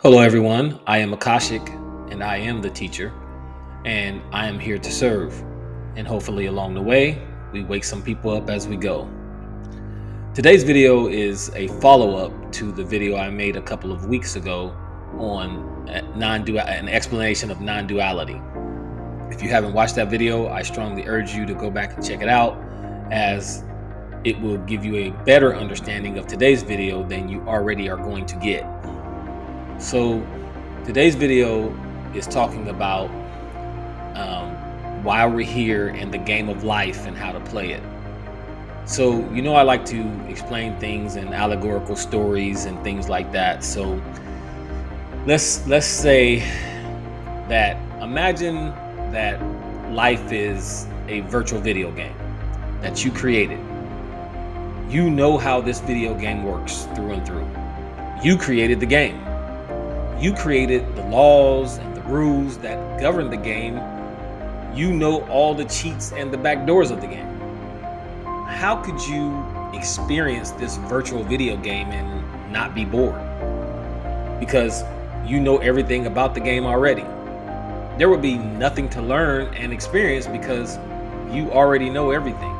Hello, everyone. I am Akashik, and I am the teacher, and I am here to serve. And hopefully, along the way, we wake some people up as we go. Today's video is a follow up to the video I made a couple of weeks ago on an explanation of non duality. If you haven't watched that video, I strongly urge you to go back and check it out, as it will give you a better understanding of today's video than you already are going to get. So today's video is talking about why we're here and the game of life and how to play it. So, I like to explain things in allegorical stories and things like that. So let's say that imagine that life is a virtual video game that you created. You know how this video game works through and through. You created the game. You created the laws and the rules that govern the game. You know all the cheats and the back doors of the game. How could you experience this virtual video game and not be bored? Because you know everything about the game already. There would be nothing to learn and experience because you already know everything.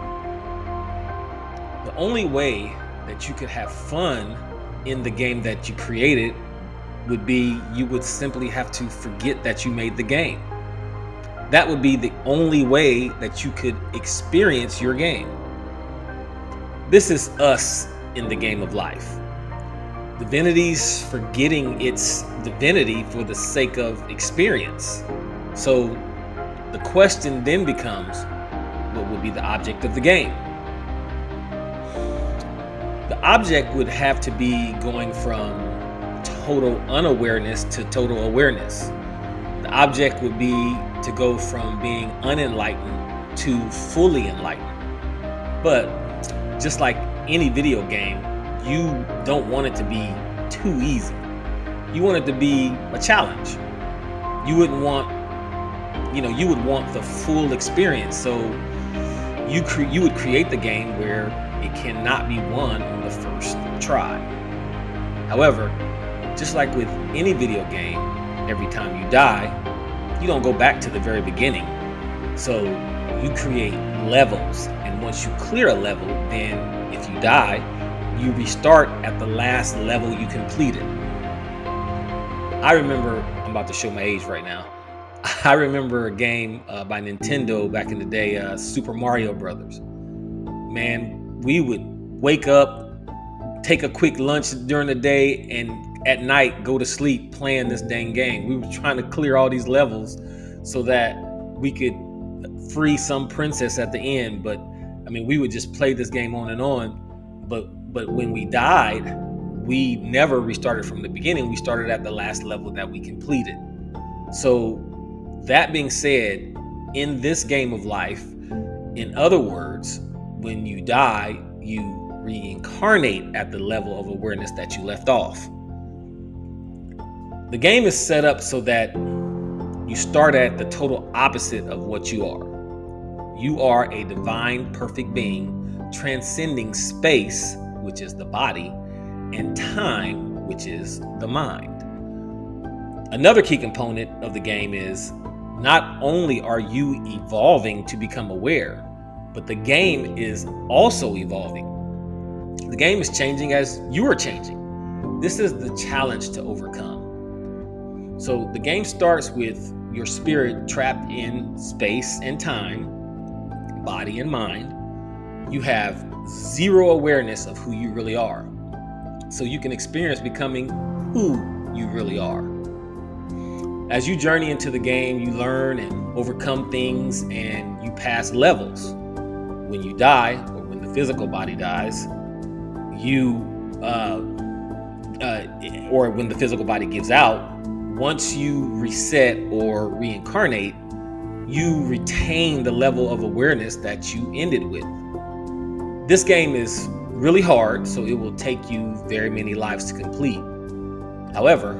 The only way that you could have fun in the game that you created would be you would simply have to forget that you made the game. That would be the only way that you could experience your game. This is us in the game of life. Divinity's forgetting its divinity for the sake of experience. So the question then becomes, what would be the object of the game? The object would have to be going from total unawareness to total awareness. The object would be to go from being unenlightened to fully enlightened. But just like any video game, you don't want it to be too easy. You want it to be a challenge. You would want the full experience. So you would create the game where it cannot be won on the first try. However, just like with any video game, every time you die, you don't go back to the very beginning. So you create levels, and once you clear a level, then if you die, you restart at the last level you completed. I remember, I'm about to show my age right now. I remember a game by Nintendo back in the day, Super Mario Brothers. Man, we would wake up, take a quick lunch during the day, and at night go to sleep playing this dang game. We were trying to clear all these levels so that we could free some princess at the end. But we would just play this game on and on. But when we died, we never restarted from the beginning. We started at the last level that we completed. So that being said, in this game of life, in other words, when you die, you reincarnate at the level of awareness that you left off. The game is set up so that you start at the total opposite of what you are. You are a divine, perfect being, transcending space, which is the body, and time, which is the mind. Another key component of the game is not only are you evolving to become aware, but the game is also evolving. The game is changing as you are changing. This is the challenge to overcome. So the game starts with your spirit trapped in space and time, body and mind. You have zero awareness of who you really are. So you can experience becoming who you really are. As you journey into the game, you learn and overcome things, and you pass levels. When you die, or when the physical body dies, or when the physical body gives out, once you reset or reincarnate, you retain the level of awareness that you ended with. This game is really hard, so it will take you very many lives to complete. However,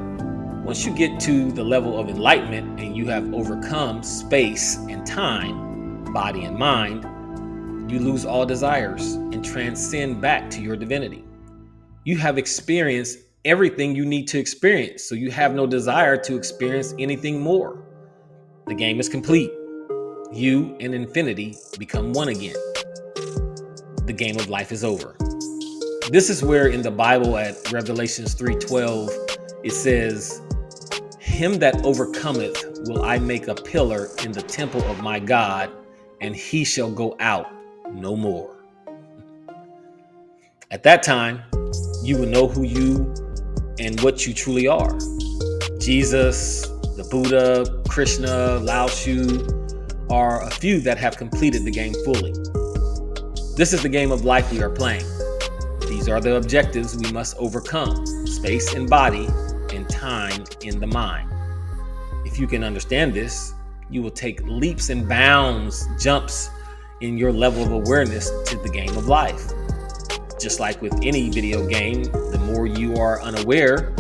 once you get to the level of enlightenment and you have overcome space and time, body and mind, you lose all desires and transcend back to your divinity. You have experienced everything you need to experience, so you have no desire to experience anything more. The game is complete. You and infinity become one again. The game of life is over. This is where in the Bible at Revelations 3:12, it says, "Him that overcometh will I make a pillar in the temple of my God, and he shall go out no more." At that time, you will know who you and what you truly are. Jesus, the Buddha, Krishna, Lao Tzu are a few that have completed the game fully. This is the game of life we are playing. These are the objectives we must overcome: space in body and time in the mind. If you can understand this, you will take leaps and bounds, jumps in your level of awareness to the game of life. Just like with any video game, the more you are unaware,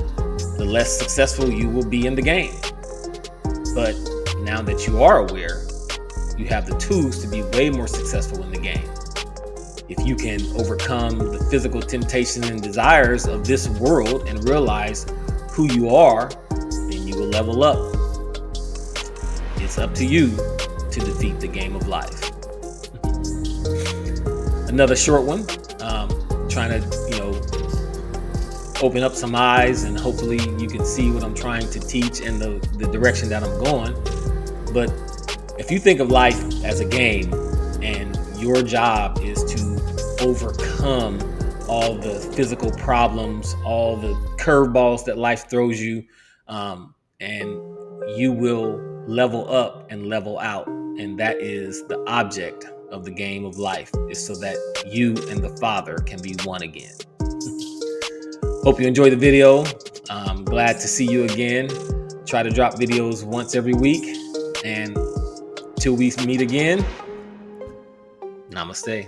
the less successful you will be in the game. But now that you are aware, you have the tools to be way more successful in the game. If you can overcome the physical temptations and desires of this world and realize who you are, then you will level up. It's up to you to defeat the game of life. Another short one, trying to, open up some eyes, and hopefully you can see what I'm trying to teach and the direction that I'm going. But if you think of life as a game and your job is to overcome all the physical problems, all the curveballs that life throws you, and you will level up and level out. And that is the object of the game of life, is so that you and the Father can be one again. Hope you enjoyed the video. I'm glad to see you again. Try to drop videos once every week. And till we meet again, namaste.